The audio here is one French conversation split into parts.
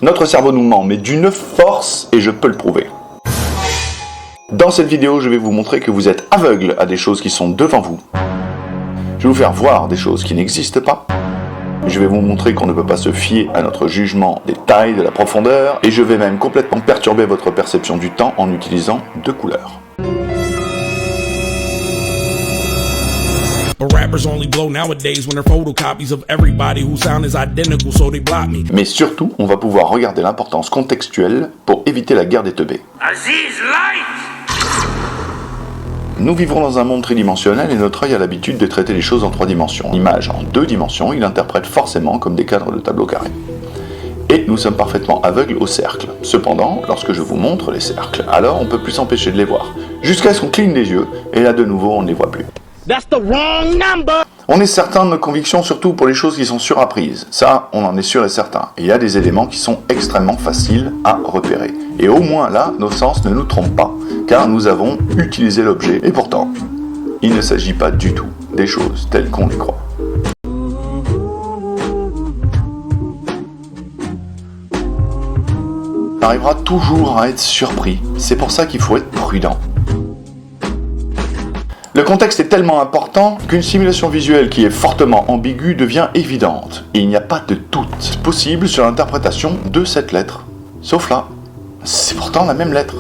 Notre cerveau nous ment, mais d'une force, et je peux le prouver. Dans cette vidéo, je vais vous montrer que vous êtes aveugle à des choses qui sont devant vous. Je vais vous faire voir des choses qui n'existent pas. Je vais vous montrer qu'on ne peut pas se fier à notre jugement des tailles, de la profondeur, et je vais même complètement perturber votre perception du temps en utilisant deux couleurs. Mais surtout, on va pouvoir regarder l'importance contextuelle pour éviter la guerre des teubés. Nous vivons dans un monde tridimensionnel et notre œil a l'habitude de traiter les choses en 3 dimensions. L'image en 2 dimensions, il interprète forcément comme des cadres de tableau carré. Et nous sommes parfaitement aveugles aux cercles. Cependant, lorsque je vous montre les cercles, alors on peut plus s'empêcher de les voir. Jusqu'à ce qu'on cligne les yeux, et là de nouveau on ne les voit plus. That's the wrong number. On est certain de nos convictions, surtout pour les choses qui sont surapprises. Ça, on en est sûr et certain. Il y a des éléments qui sont extrêmement faciles à repérer. Et au moins là, nos sens ne nous trompent pas, car nous avons utilisé l'objet. Et pourtant, il ne s'agit pas du tout des choses telles qu'on les croit. On arrivera toujours à être surpris. C'est pour ça qu'il faut être prudent. Le contexte est tellement important qu'une simulation visuelle qui est fortement ambiguë devient évidente. Et il n'y a pas de doute possible sur l'interprétation de cette lettre. Sauf là, c'est pourtant la même lettre.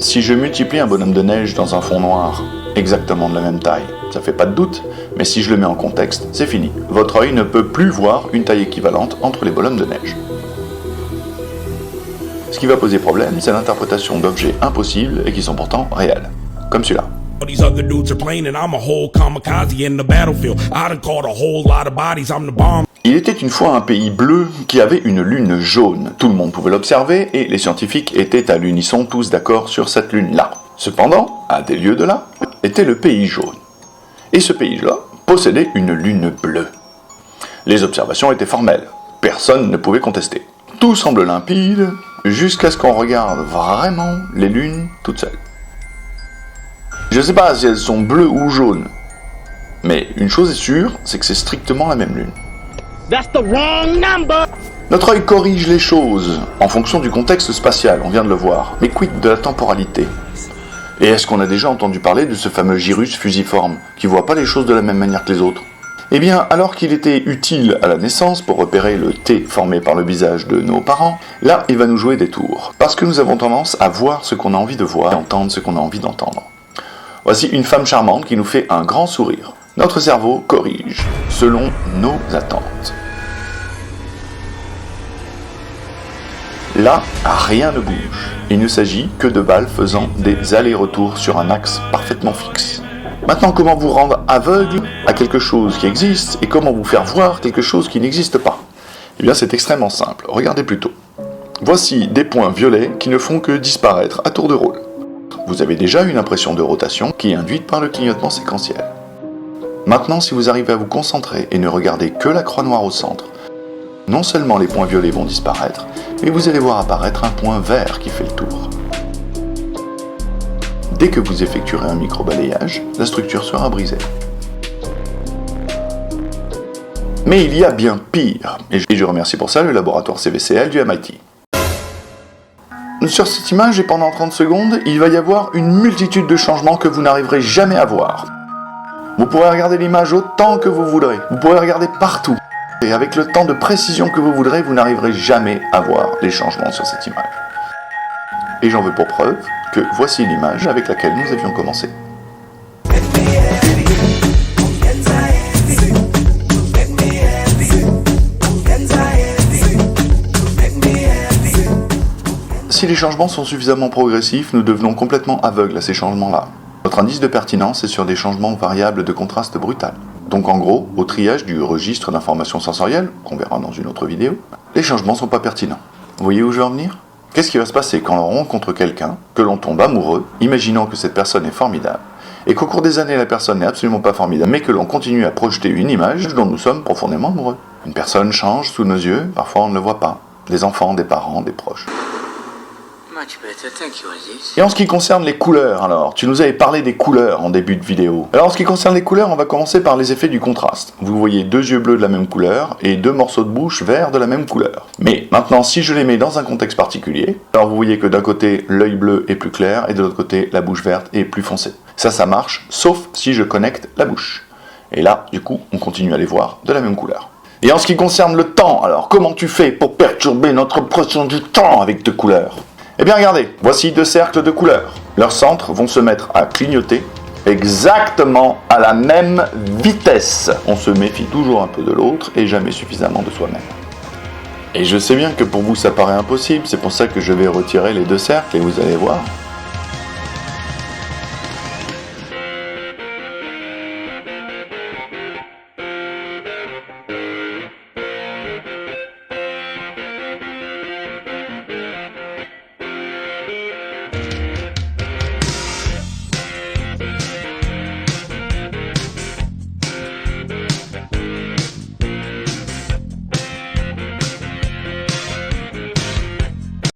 Si je multiplie un bonhomme de neige dans un fond noir, exactement de la même taille, ça fait pas de doute, mais si je le mets en contexte, c'est fini. Votre œil ne peut plus voir une taille équivalente entre les bonhommes de neige. Ce qui va poser problème, c'est l'interprétation d'objets impossibles et qui sont pourtant réels. Comme celui-là. Il était une fois un pays bleu qui avait une lune jaune. Tout le monde pouvait l'observer et les scientifiques étaient à l'unisson tous d'accord sur cette lune-là. Cependant, à des lieues de là, était le pays jaune. Et ce pays-là possédait une lune bleue. Les observations étaient formelles. Personne ne pouvait contester. Tout semble limpide jusqu'à ce qu'on regarde vraiment les lunes toutes seules. Je ne sais pas si elles sont bleues ou jaunes, mais une chose est sûre, c'est que c'est strictement la même lune. That's the wrong number. Notre œil corrige les choses en fonction du contexte spatial, on vient de le voir, mais quid de la temporalité? Et est-ce qu'on a déjà entendu parler de ce fameux gyrus fusiforme, qui voit pas les choses de la même manière que les autres? Eh bien, alors qu'il était utile à la naissance pour repérer le T formé par le visage de nos parents, là, il va nous jouer des tours, parce que nous avons tendance à voir ce qu'on a envie de voir et entendre ce qu'on a envie d'entendre. Voici une femme charmante qui nous fait un grand sourire. Notre cerveau corrige, selon nos attentes. Là, rien ne bouge. Il ne s'agit que de balles faisant des allers-retours sur un axe parfaitement fixe. Maintenant, comment vous rendre aveugle à quelque chose qui existe et comment vous faire voir quelque chose qui n'existe pas? Eh bien, c'est extrêmement simple. Regardez plutôt. Voici des points violets qui ne font que disparaître à tour de rôle. Vous avez déjà une impression de rotation qui est induite par le clignotement séquentiel. Maintenant, si vous arrivez à vous concentrer et ne regarder que la croix noire au centre, non seulement les points violets vont disparaître, mais vous allez voir apparaître un point vert qui fait le tour. Dès que vous effectuerez un micro-balayage, la structure sera brisée. Mais il y a bien pire, et je remercie pour ça le laboratoire CVCL du MIT. Sur cette image et pendant 30 secondes, il va y avoir une multitude de changements que vous n'arriverez jamais à voir. Vous pourrez regarder l'image autant que vous voudrez, vous pourrez regarder partout. Et avec le temps de précision que vous voudrez, vous n'arriverez jamais à voir les changements sur cette image. Et j'en veux pour preuve que voici l'image avec laquelle nous avions commencé. Si les changements sont suffisamment progressifs, nous devenons complètement aveugles à ces changements-là. Notre indice de pertinence est sur des changements variables de contraste brutal. Donc en gros, au triage du registre d'informations sensorielles, qu'on verra dans une autre vidéo, les changements ne sont pas pertinents. Vous voyez où je veux en venir? Qu'est-ce qui va se passer quand on rencontre quelqu'un, que l'on tombe amoureux, imaginant que cette personne est formidable, et qu'au cours des années la personne n'est absolument pas formidable, mais que l'on continue à projeter une image dont nous sommes profondément amoureux? Une personne change sous nos yeux, parfois on ne le voit pas. Des enfants, des parents, des proches. Much better, thank you, Aziz. Et en ce qui concerne les couleurs, alors, tu nous avais parlé des couleurs en début de vidéo. Alors en ce qui concerne les couleurs, on va commencer par les effets du contraste. Vous voyez 2 yeux bleus de la même couleur et 2 morceaux de bouche verts de la même couleur. Mais maintenant, si je les mets dans un contexte particulier, alors vous voyez que d'un côté, l'œil bleu est plus clair et de l'autre côté, la bouche verte est plus foncée. Ça marche, sauf si je connecte la bouche. Et là, du coup, on continue à les voir de la même couleur. Et en ce qui concerne le temps, alors, comment tu fais pour perturber notre pression du temps avec tes couleurs ? Eh bien regardez, voici 2 cercles de couleurs. Leurs centres vont se mettre à clignoter exactement à la même vitesse. On se méfie toujours un peu de l'autre et jamais suffisamment de soi-même. Et je sais bien que pour vous ça paraît impossible, c'est pour ça que je vais retirer les 2 cercles et vous allez voir.